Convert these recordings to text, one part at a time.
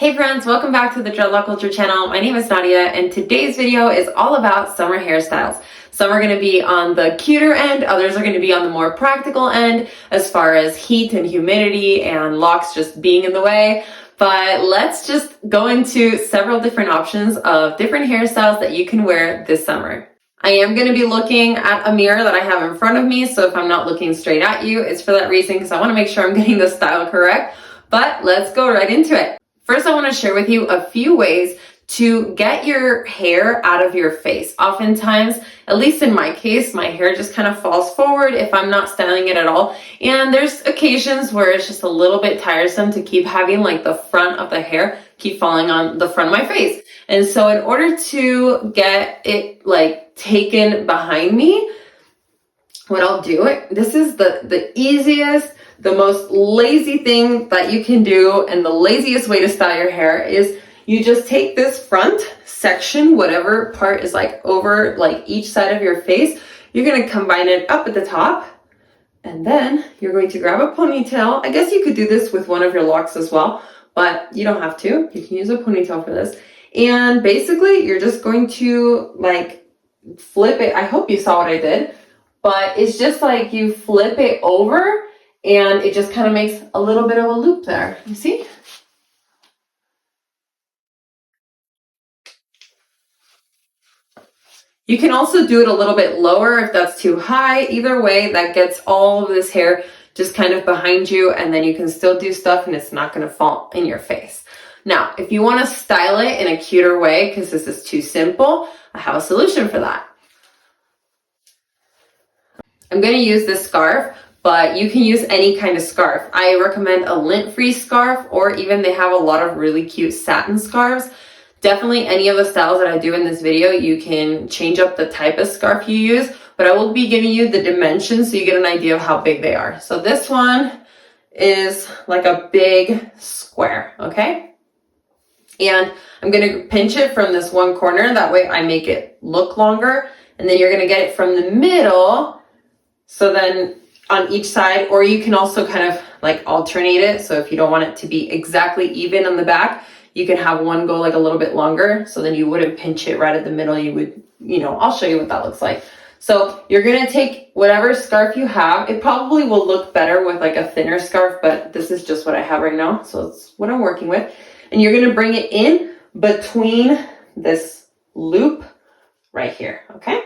Hey friends, welcome back to the Dreadlock Culture channel. My name is Nadia and today's video is all about summer hairstyles. Some are going to be on the cuter end, others are going to be on the more practical end as far as heat and humidity and locks just being in the way. But let's just go into several different options of different hairstyles that you can wear this summer. I am going to be looking at a mirror that I have in front of me, so if I'm not looking straight at you, it's for that reason because I want to make sure I'm getting the style correct. But let's go right into it. First, I want to share with you a few ways to get your hair out of your face. Oftentimes, at least in my case, my hair just kind of falls forward if I'm not styling it at all. And there's occasions where it's just a little bit tiresome to keep having like the front of the hair keep falling on the front of my face. And so in order to get it like taken behind me, what I'll do, this is the easiest, the most lazy thing that you can do, and the laziest way to style your hair is you just take this front section, whatever part is like over like each side of your face, you're going to combine it up at the top, and then you're going to grab a ponytail. I guess you could do this with one of your locks as well, but you don't have to. You can use a ponytail for this. And basically you're just going to like flip it. I hope you saw what I did, but it's just like you flip it over and it just kind of makes a little bit of a loop there. You see? You can also do it a little bit lower if that's too high. Either way, that gets all of this hair just kind of behind you, and then you can still do stuff and it's not going to fall in your face. Now, if you want to style it in a cuter way, because this is too simple, I have a solution for that. I'm going to use this scarf, but you can use any kind of scarf. I recommend a lint-free scarf, or even they have a lot of really cute satin scarves. Definitely any of the styles that I do in this video, you can change up the type of scarf you use, but I will be giving you the dimensions so you get an idea of how big they are. So this one is like a big square, okay? And I'm going to pinch it from this one corner. That way I make it look longer. And then you're going to get it from the middle. So then on each side, or you can also kind of like alternate it. So if you don't want it to be exactly even on the back, you can have one go like a little bit longer. So then you wouldn't pinch it right at the middle. You would, I'll show you what that looks like. So you're going to take whatever scarf you have. It probably will look better with like a thinner scarf, but this is just what I have right now. So it's what I'm working with. And you're going to bring it in between this loop right here. Okay.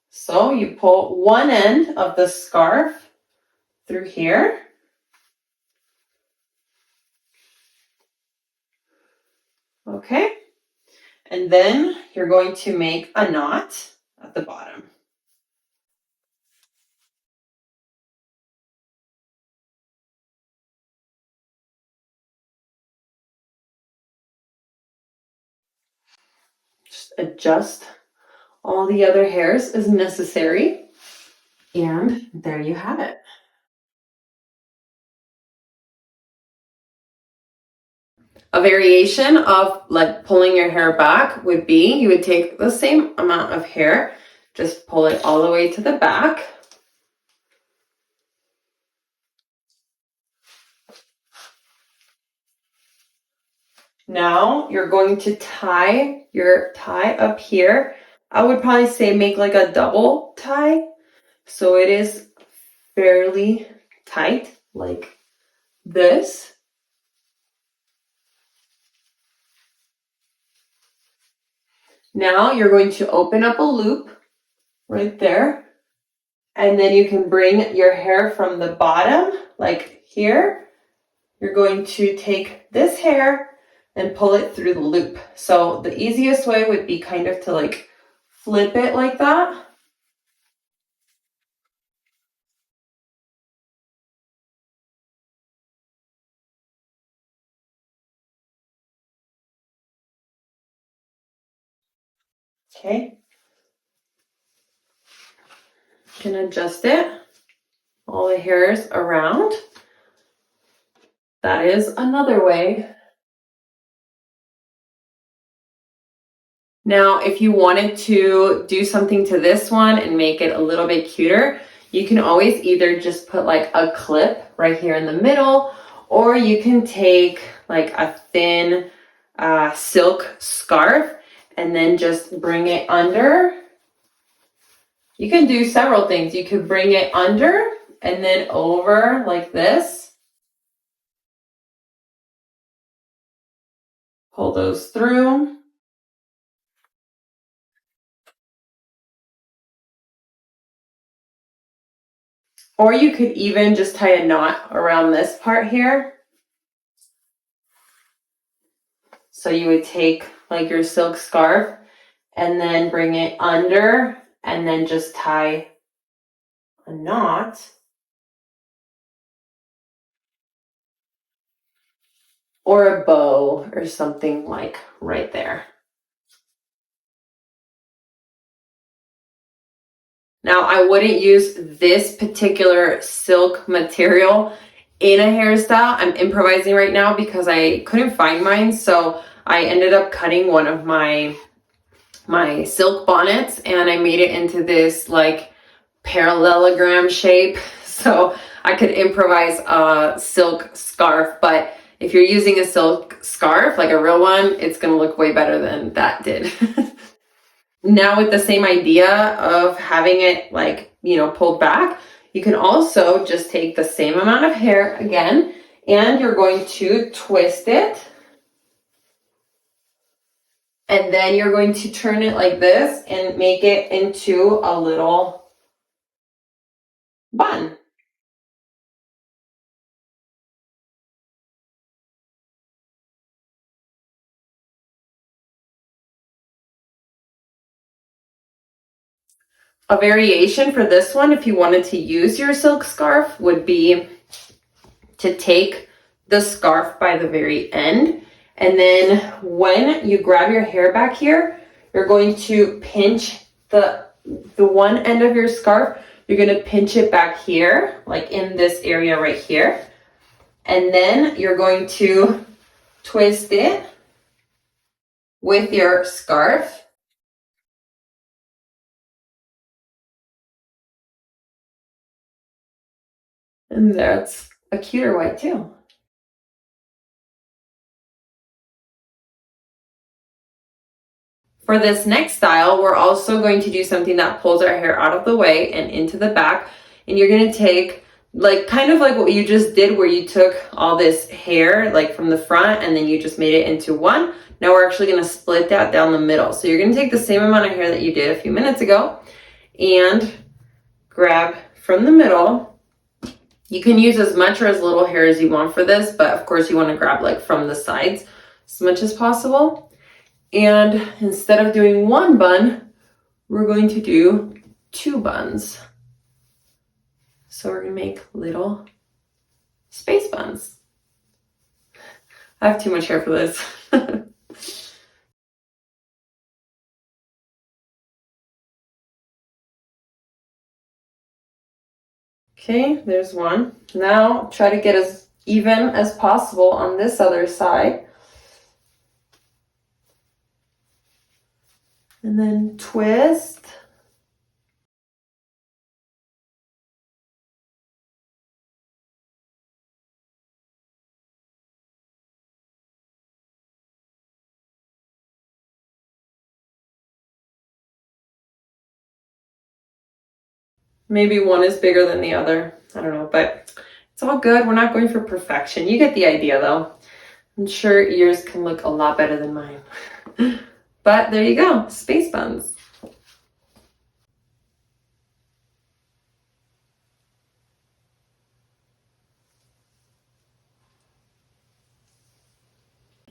So you pull one end of the scarf through here. Okay. And then you're going to make a knot at the bottom. Just adjust all the other hairs as necessary. And there you have it. A variation of like pulling your hair back would be, you would take the same amount of hair, just pull it all the way to the back. Now you're going to tie your tie up here. I would probably say make like a double tie. So it is fairly tight like this. Now you're going to open up a loop right there. And then you can bring your hair from the bottom, like here. You're going to take this hair and pull it through the loop. So the easiest way would be kind of to like flip it like that. Okay. You can adjust it, all the hairs around. That is another way. Now, if you wanted to do something to this one and make it a little bit cuter, you can always either just put like a clip right here in the middle, or you can take like a thin silk scarf and then just bring it under. You can do several things. You could bring it under and then over like this. Pull those through. Or you could even just tie a knot around this part here. So you would take like your silk scarf and then bring it under and then just tie a knot. Or a bow or something like right there. Now, I wouldn't use this particular silk material in a hairstyle. I'm improvising right now because I couldn't find mine, so I ended up cutting one of my silk bonnets and I made it into this like parallelogram shape, so I could improvise a silk scarf. But if you're using a silk scarf, like a real one, it's gonna look way better than that did. Now with the same idea of having it like, pulled back, you can also just take the same amount of hair again, and you're going to twist it. And then you're going to turn it like this and make it into a little bun. A variation for this one, if you wanted to use your silk scarf, would be to take the scarf by the very end. And then when you grab your hair back here, you're going to pinch the one end of your scarf. You're going to pinch it back here, like in this area right here. And then you're going to twist it with your scarf. And that's a cuter way too. For this next style, we're also going to do something that pulls our hair out of the way and into the back. And you're going to take like kind of like what you just did, where you took all this hair like from the front and then you just made it into one. Now we're actually going to split that down the middle. So you're going to take the same amount of hair that you did a few minutes ago and grab from the middle. You can use as much or as little hair as you want for this, but of course you want to grab like from the sides as much as possible. And instead of doing one bun, we're going to do 2 buns. So we're going to make little space buns. I have too much hair for this. Okay, there's one. Now try to get as even as possible on this other side. And then twist. Maybe one is bigger than the other. I don't know, but it's all good. We're not going for perfection. You get the idea though. I'm sure yours can look a lot better than mine. But there you go, space buns.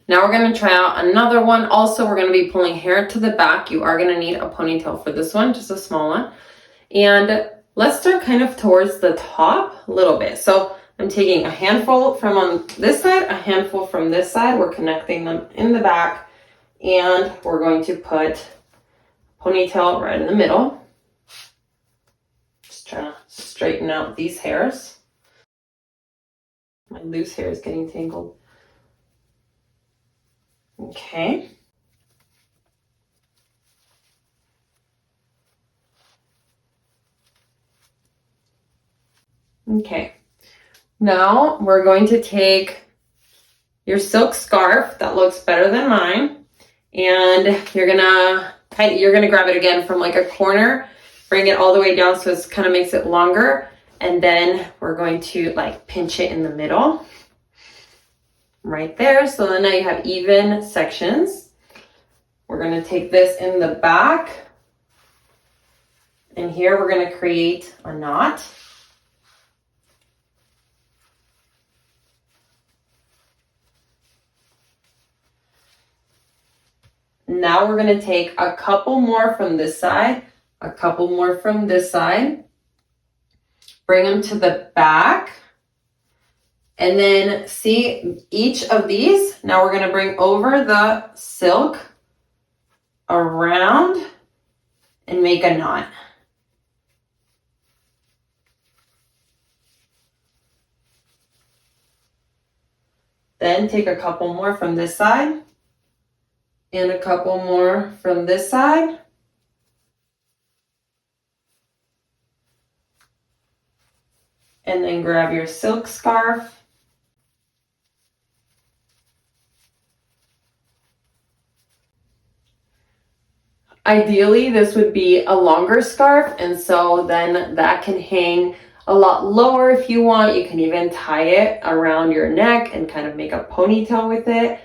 Now we're going to try out another one. Also, we're going to be pulling hair to the back. You are going to need a ponytail for this one, just a small one. And let's start kind of towards the top a little bit. So I'm taking a handful from on this side, a handful from this side. We're connecting them in the back. And we're going to put ponytail right in the middle. Just trying to straighten out these hairs. My loose hair is getting tangled. Okay. Okay. Now we're going to take your silk scarf that looks better than mine, and you're gonna grab it again from like a corner, bring it all the way down so it kind of makes it longer, and then we're going to like pinch it in the middle right there. So then now you have even sections. We're going to take this in the back, and here we're going to create a knot. Now we're going to take a couple more from this side, a couple more from this side, bring them to the back, and then see each of these. Now we're going to bring over the silk around and make a knot. Then take a couple more from this side and a couple more from this side. And then grab your silk scarf. Ideally, this would be a longer scarf, and so then that can hang a lot lower if you want. You can even tie it around your neck and kind of make a ponytail with it.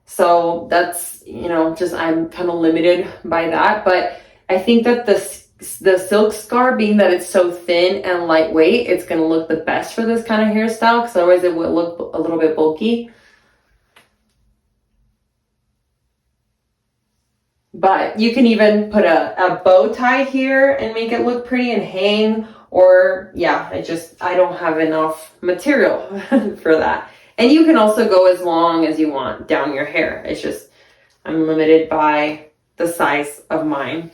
So that's, just I'm kind of limited by that. But I think that the silk scarf, being that it's so thin and lightweight, it's going to look the best for this kind of hairstyle, because otherwise it will look a little bit bulky. But you can even put a bow tie here and make it look pretty and hang, or yeah, I don't have enough material for that. And you can also go as long as you want down your hair. It's just, I'm limited by the size of mine.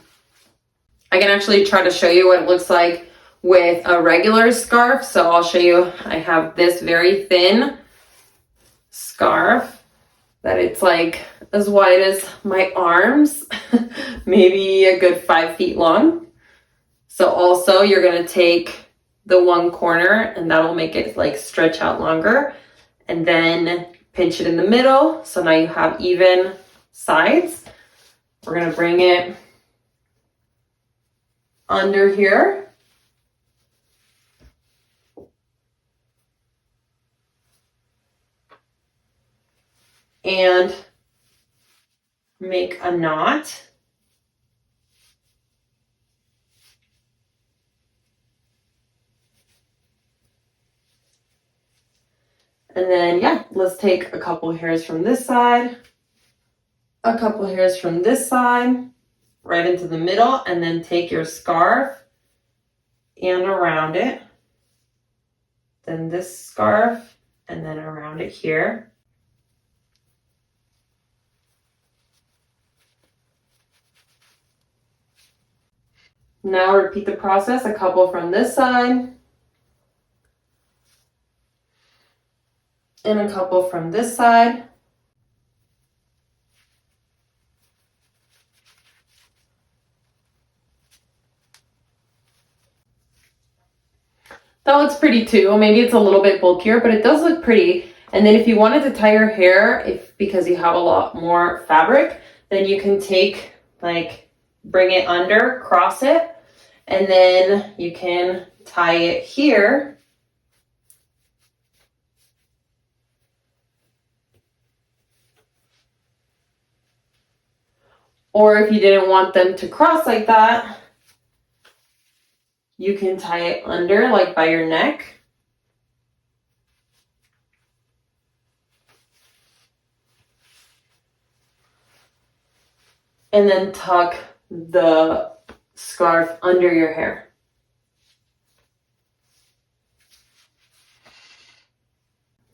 I can actually try to show you what it looks like with a regular scarf. So I'll show you, I have this very thin scarf that it's like as wide as my arms, maybe a good 5 feet long. So also you're gonna take the one corner and that'll make it like stretch out longer, and then pinch it in the middle. So now you have even sides. We're gonna bring it under here. And make a knot. And then, yeah, let's take a couple hairs from this side, a couple hairs from this side, right into the middle, and then take your scarf and around it. Then this scarf, and then around it here. Now repeat the process, a couple from this side, and a couple from this side. That looks pretty too. Maybe it's a little bit bulkier, but it does look pretty. And then if you wanted to tie your hair, because you have a lot more fabric, then you can take, bring it under, cross it, and then you can tie it here. Or if you didn't want them to cross like that, you can tie it under, like by your neck. And then tuck the scarf under your hair.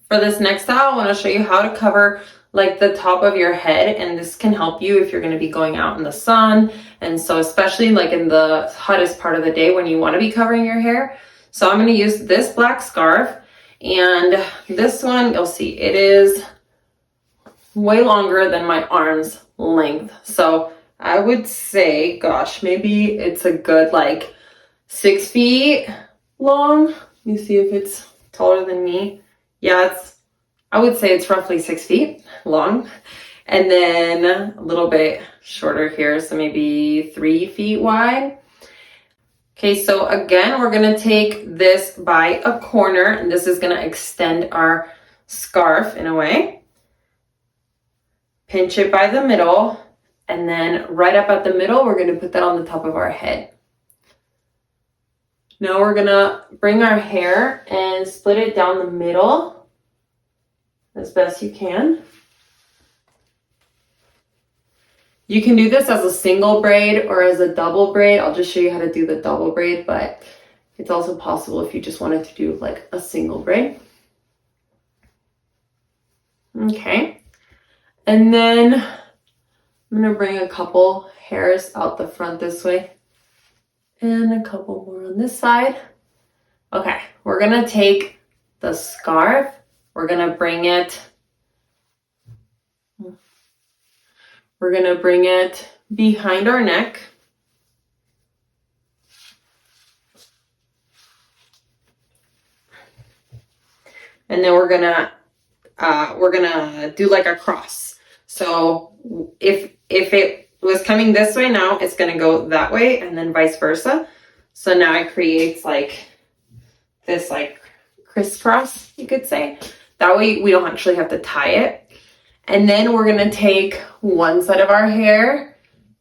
For this next style, I want to show you how to cover like the top of your head, and this can help you if you're going to be going out in the sun, and so especially like in the hottest part of the day when you want to be covering your hair. So I'm going to use this black scarf, and this one, you'll see it is way longer than my arm's length. So I would say, gosh, maybe it's a good like 6 feet long. Let me see if it's taller than me. Yeah, I would say it's roughly 6 feet long. And then a little bit shorter here, so maybe 3 feet wide. Okay, so again, we're gonna take this by a corner, and this is gonna extend our scarf in a way. Pinch it by the middle, and then right up at the middle, we're gonna put that on the top of our head. Now we're gonna bring our hair and split it down the middle as best you can. You can do this as a single braid or as a double braid. I'll just show you how to do the double braid, but it's also possible if you just wanted to do like a single braid. Okay. And then I'm gonna bring a couple hairs out the front this way and a couple more on this side. Okay, we're gonna take the scarf, we're gonna bring it behind our neck. And then we're gonna do like a cross. So if it was coming this way, now it's gonna go that way, and then vice versa. So now it creates like this like crisscross, you could say. That way we don't actually have to tie it. And then we're gonna take one side of our hair.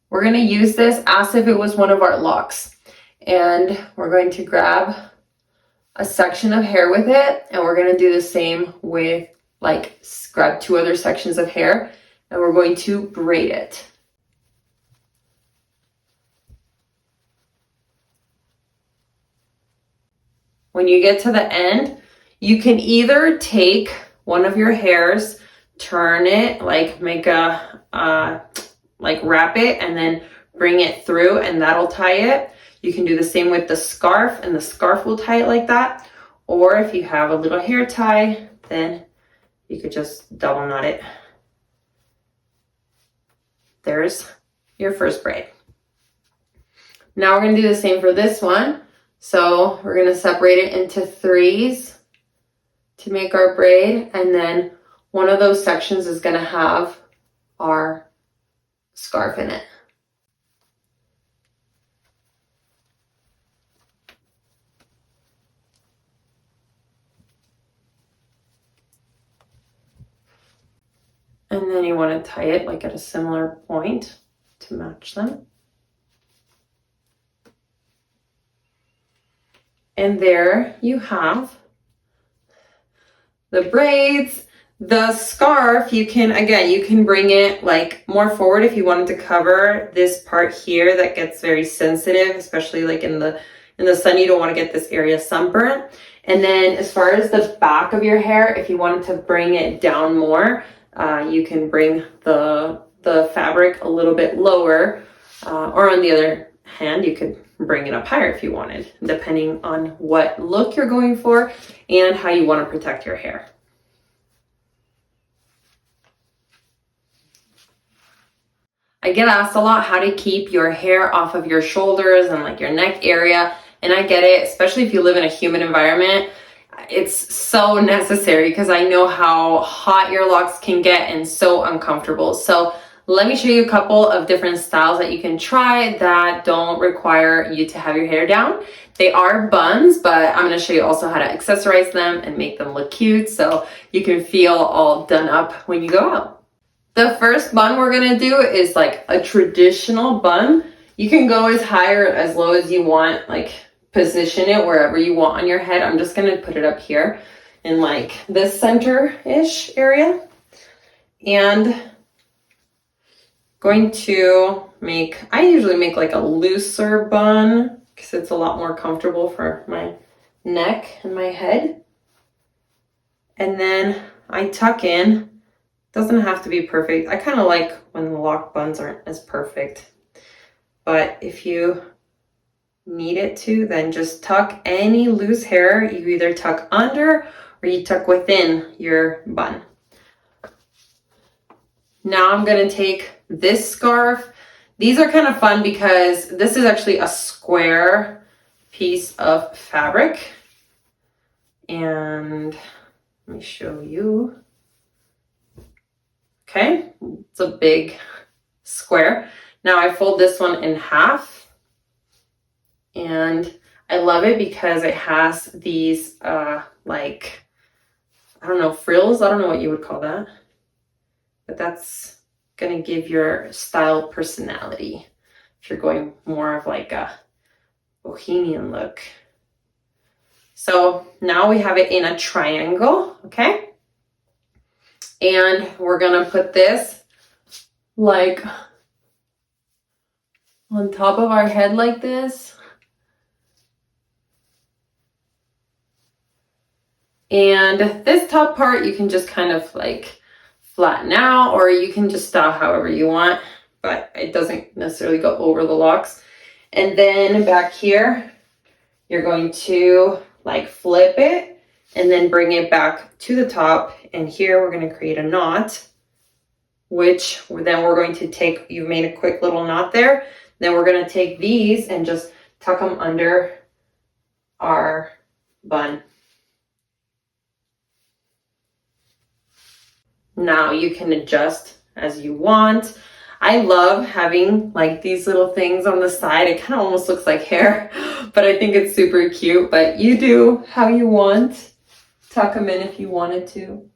We're gonna use this as if it was one of our locks. And we're going to grab a section of hair with it, and we're gonna do the same with like grab 2 other sections of hair, and we're going to braid it. When you get to the end, you can either take one of your hairs, turn it, like make a, like wrap it and then bring it through, and that'll tie it. You can do the same with the scarf, and the scarf will tie it like that. Or if you have a little hair tie, then you could just double knot it. There's your first braid. Now we're gonna do the same for this one. So we're gonna separate it into 3s to make our braid, and then one of those sections is gonna have our scarf in it. And then you want to tie it like at a similar point to match them. And there you have the braids. The scarf, you can bring it like more forward if you wanted to cover this part here that gets very sensitive, especially like in the sun. You don't want to get this area sunburnt. And then as far as the back of your hair, if you wanted to bring it down more, you can bring the fabric a little bit lower, or on the other hand, you could bring it up higher if you wanted, depending on what look you're going for and how you want to protect your hair. I get asked a lot how to keep your hair off of your shoulders and like your neck area, and I get it, especially if you live in a humid environment. It's so necessary because I know how hot your locks can get and so uncomfortable. So let me show you a couple of different styles that you can try that don't require you to have your hair down. They are buns, but I'm going to show you also how to accessorize them and make them look cute so you can feel all done up when you go out. The first bun we're going to do is like a traditional bun. You can go as high or as low as you want, like position it wherever you want on your head. I'm just going to put it up here in like this center-ish area. And going to I usually make like a looser bun because it's a lot more comfortable for my neck and my head. And then I tuck in. Doesn't have to be perfect. I kind of like when the lock buns aren't as perfect. But if you need it to, then just tuck any loose hair. You either tuck under or you tuck within your bun. Now I'm going to take this scarf. These are kind of fun because this is actually a square piece of fabric. And let me show you. Okay, it's a big square. Now I fold this one in half, and I love it because it has these like, I don't know, frills. I don't know what you would call that, but that's gonna give your style personality if you're going more of like a bohemian look. So now we have it in a triangle, okay? And we're gonna put this like on top of our head like this. And this top part you can just kind of like flatten out, or you can just style however you want, but it doesn't necessarily go over the locks. And then back here, you're going to like flip it and then bring it back to the top. And here we're going to create a knot, which then we're going to take, you've made a quick little knot there. Then we're going to take these and just tuck them under our bun. Now you can adjust as you want. I love having like these little things on the side. It kind of almost looks like hair, but I think it's super cute. But you do how you want. Tuck them in if you wanted to.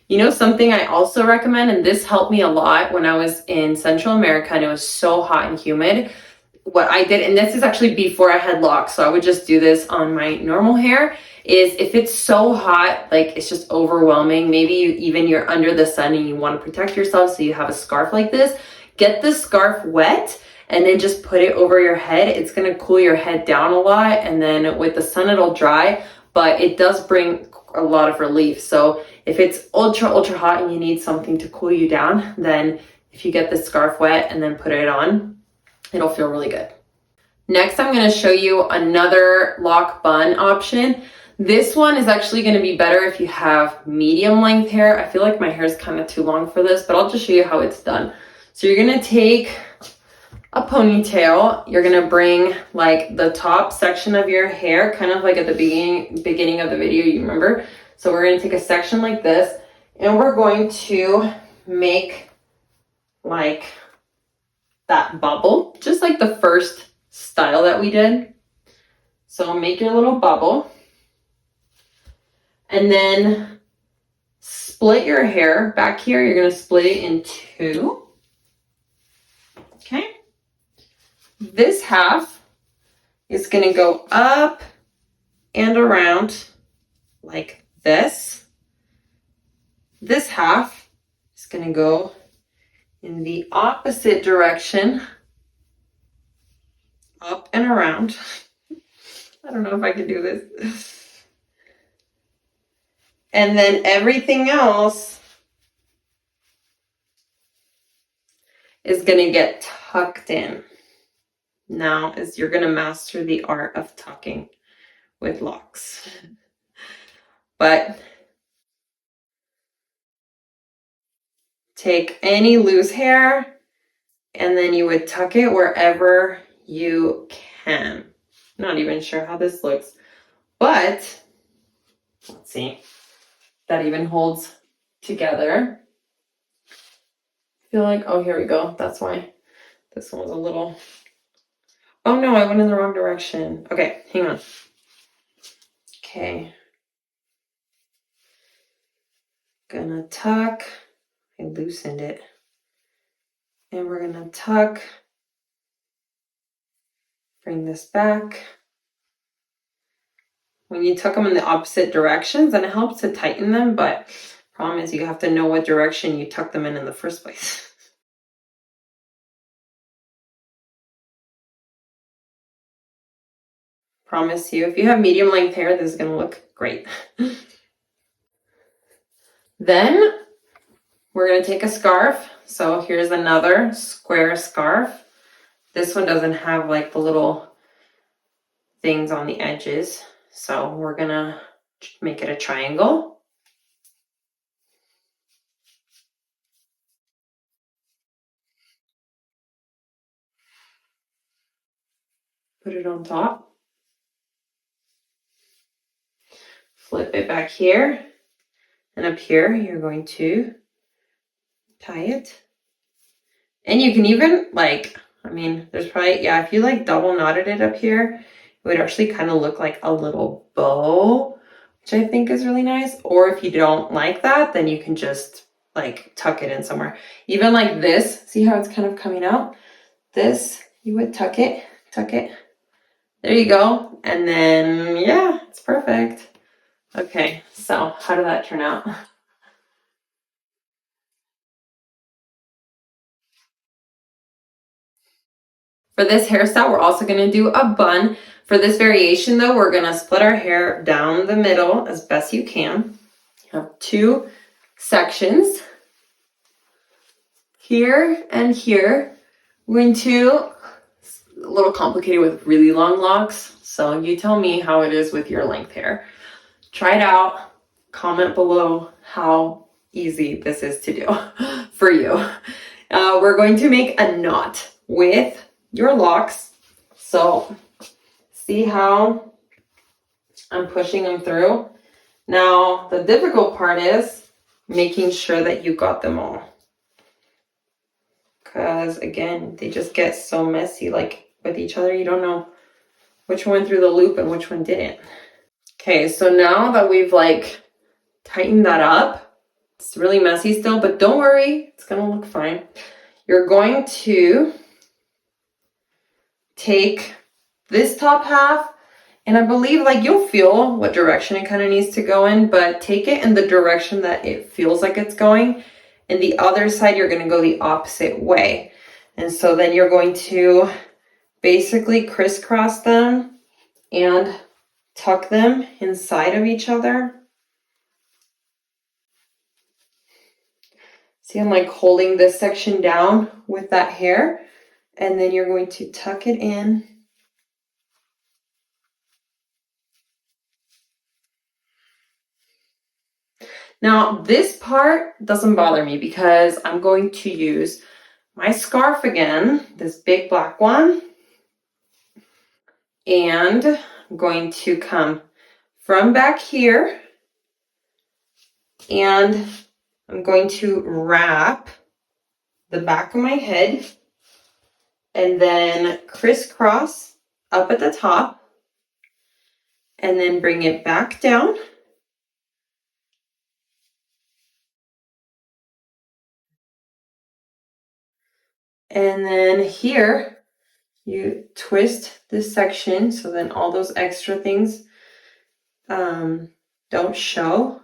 You know, something I also recommend, and this helped me a lot when I was in Central America and it was so hot and humid. What I did, and this is actually before I had locks, so I would just do this on my normal hair, is if it's so hot, like it's just overwhelming, maybe you're under the sun and you want to protect yourself, so you have a scarf like this, get the scarf wet and then just put it over your head. It's going to cool your head down a lot, and then with the sun it'll dry, but it does bring a lot of relief. So if it's ultra hot and you need something to cool you down, then if you get the scarf wet and then put it on, it'll feel really good. Next, I'm going to show you another lock bun option. This one is actually going to be better if you have medium length hair. I feel like my hair is kind of too long for this, but I'll just show you how it's done. So you're going to take a ponytail. You're going to bring like the top section of your hair, kind of like at the beginning of the video, you remember? So we're going to take a section like this, and we're going to make like that bubble, just like the first style that we did. So make your little bubble, and then split your hair back here. You're going to split it in two. Okay. This half is going to go up and around like this. This half is going to go in the opposite direction, up and around. I don't know if I can do this. And then everything else is going to get tucked in. Now is you're going to master the art of tucking with locks. But take any loose hair and then you would tuck it wherever you can. Not even sure how this looks, but let's see. That even holds together. I feel like, oh, here we go. That's why this one was a little, oh no, I went in the wrong direction. Okay, hang on. Okay. Gonna tuck. I loosened it. And we're gonna tuck. Bring this back. When you tuck them in the opposite directions, then it helps to tighten them, but problem is you have to know what direction you tuck them in the first place. Promise you, if you have medium length hair, this is gonna look great. Then we're gonna take a scarf. So here's another square scarf. This one doesn't have like the little things on the edges. So we're gonna make it a triangle. Put it on top. Flip it back here. And up here, you're going to tie it. And you can even there's probably, yeah, if you double knotted it up here, it would actually kind of look like a little bow, which I think is really nice. Or if you don't like that, then you can just tuck it in somewhere. Even like this, see how it's kind of coming out? This, you would tuck it. There you go. And then, yeah, it's perfect. Okay, so how did that turn out? For this hairstyle, we're also going to do a bun. For this variation though, we're going to split our hair down the middle as best you can. You have two sections, here and here. We're going to, a little complicated with really long locks, so you tell me how it is with your length hair. Try it out, comment below how easy this is to do for you. We're going to make a knot with your locks. So see how I'm pushing them through? Now, the difficult part is making sure that you got them all. Because again, they just get so messy, with each other. You don't know which one threw the loop and which one didn't. Okay, so now that we've tightened that up, it's really messy still, but don't worry, it's gonna look fine. You're going to take this top half, and I believe you'll feel what direction it kind of needs to go in, but take it in the direction that it feels like it's going. And the other side, you're going to go the opposite way. And so then you're going to basically crisscross them and tuck them inside of each other. See, I'm holding this section down with that hair, and then you're going to tuck it in. Now, this part doesn't bother me because I'm going to use my scarf again, this big black one. And I'm going to come from back here, and I'm going to wrap the back of my head and then crisscross up at the top and then bring it back down. And then here, you twist this section so then all those extra things don't show,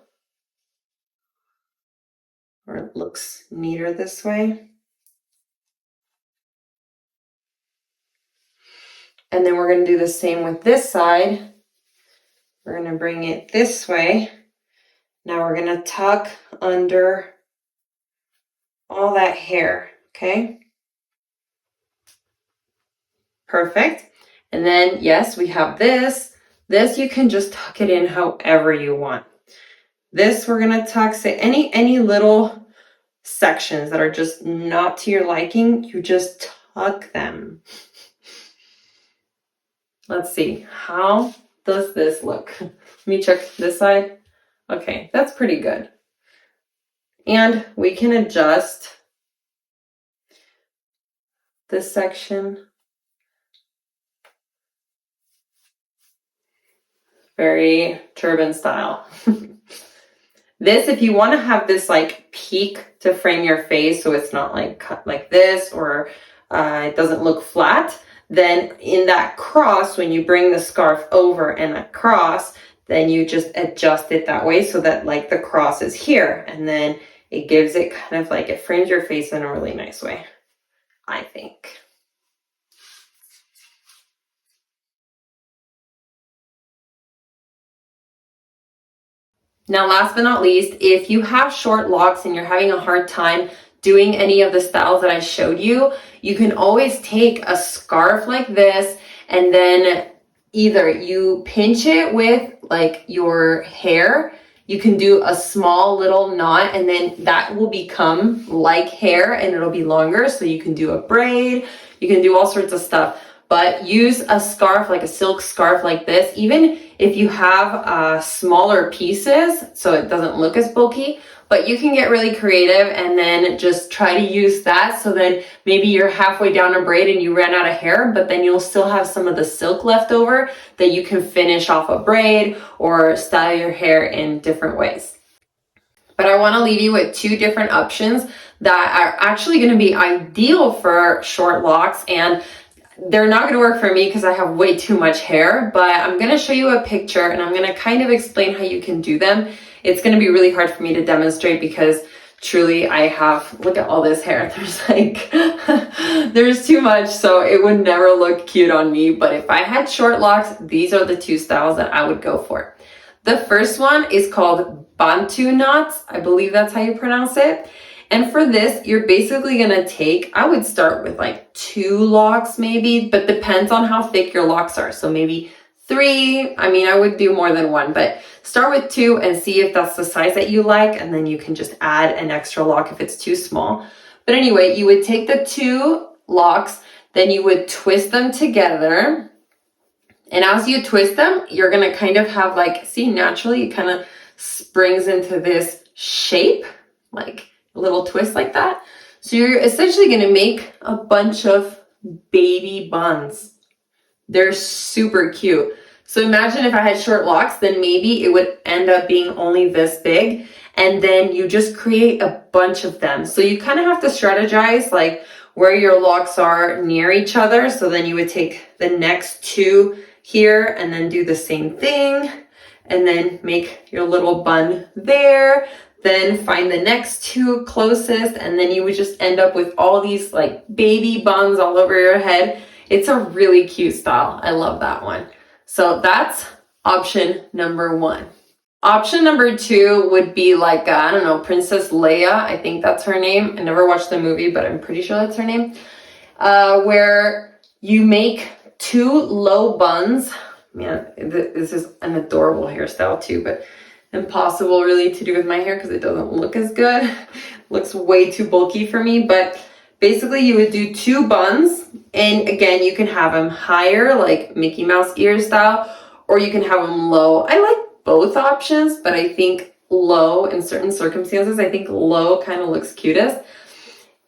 or it looks neater this way. And then we're going to do the same with this side. We're going to bring it this way. Now we're going to tuck under all that hair, okay? Perfect. And then, yes, we have this. This, you can just tuck it in however you want. This, we're going to tuck, say, any little sections that are just not to your liking, you just tuck them. Let's see, how does this look? Let me check this side. Okay, that's pretty good. And we can adjust this section. Very turban style. This, if you want to have this peak to frame your face so it's not cut like this, or it doesn't look flat, then in that cross, when you bring the scarf over and across, then you just adjust it that way so that the cross is here, and then it gives it kind of it frames your face in a really nice way, I think. Now, last but not least, if you have short locks and you're having a hard time doing any of the styles that I showed you, you can always take a scarf like this, and then either you pinch it with your hair. You can do a small little knot, and then that will become like hair and it'll be longer. So you can do a braid, you can do all sorts of stuff. but use a scarf, like a silk scarf like this, even if you have smaller pieces so it doesn't look as bulky. But you can get really creative and then just try to use that, so then maybe you're halfway down a braid and you ran out of hair, but then you'll still have some of the silk left over that you can finish off a braid or style your hair in different ways. But I want to leave you with two different options that are actually going to be ideal for short locks, and they're not going to work for me because I have way too much hair, but I'm going to show you a picture and I'm going to kind of explain how you can do them. It's going to be really hard for me to demonstrate because truly I have, look at all this hair. There's like, there's too much, so it would never look cute on me. But if I had short locks, these are the two styles that I would go for. The first one is called Bantu knots. I believe that's how you pronounce it. And for this, you're basically going to take, I would start with like 2 locks maybe, but depends on how thick your locks are. So maybe 3. I mean, I would do more than 1, but start with 2 and see if that's the size that you like. And then you can just add an extra lock if it's too small. But anyway, you would take the 2 locks, then you would twist them together. And as you twist them, you're going to kind of have like, see, naturally it kind of springs into this shape, like a little twist like that. So you're essentially going to make a bunch of baby buns. They're super cute. So imagine if I had short locks, then maybe it would end up being only this big, and then you just create a bunch of them. So you kind of have to strategize like where your locks are near each other. So then you would take the next 2 here and then do the same thing, and then make your little bun there. Then find the next 2 closest, and then you would just end up with all these like baby buns all over your head. It's a really cute style. I love that one. So that's option number 1. Option number 2 would be like, I don't know, Princess Leia. I think that's her name. I never watched the movie, but I'm pretty sure that's her name. Where you make 2 low buns. Man, this is an adorable hairstyle too, but impossible really to do with my hair because it doesn't look as good. It looks way too bulky for me, but basically you would do 2 buns, and again, you can have them higher like Mickey Mouse ear style, or you can have them low. I like both options, but I think low in certain circumstances, I think low kind of looks cutest.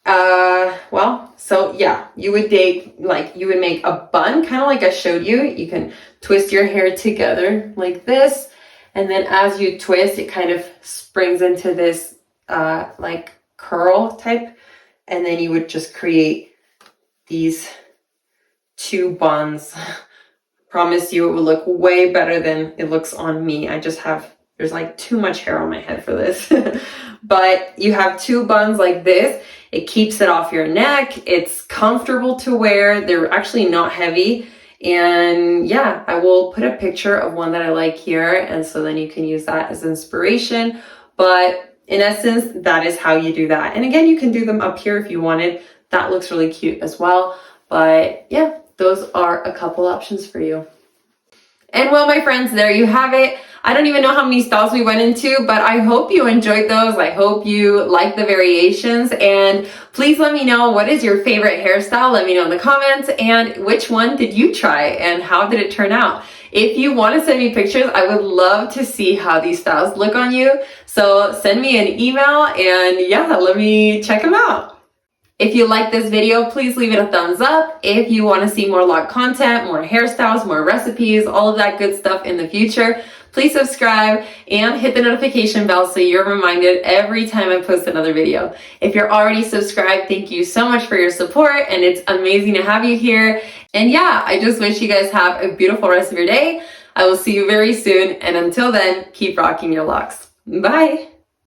Well, so yeah, you would make a bun kind of like I showed you. You can twist your hair together like this. And then as you twist, it kind of springs into this like curl type. And then you would just create these 2 buns. Promise you it will look way better than it looks on me. There's like too much hair on my head for this. But you have 2 buns like this. It keeps it off your neck. It's comfortable to wear. They're actually not heavy. And yeah, I will put a picture of one that I like here, and so then you can use that as inspiration. But in essence, that is how you do that. And again, you can do them up here if you wanted. That looks really cute as well. But yeah, those are a couple options for you. And well, my friends, there you have it. I don't even know how many styles we went into, but I hope you enjoyed those. I hope you like the variations, and please let me know what is your favorite hairstyle. Let me know in the comments, and which one did you try and how did it turn out? If you want to send me pictures, I would love to see how these styles look on you. So send me an email and yeah, let me check them out. If you like this video, please leave it a thumbs up. If you want to see more loc content, more hairstyles, more recipes, all of that good stuff in the future, please subscribe and hit the notification bell so you're reminded every time I post another video. If you're already subscribed, thank you so much for your support, and it's amazing to have you here. And yeah, I just wish you guys have a beautiful rest of your day. I will see you very soon, and until then, keep rocking your locks. Bye!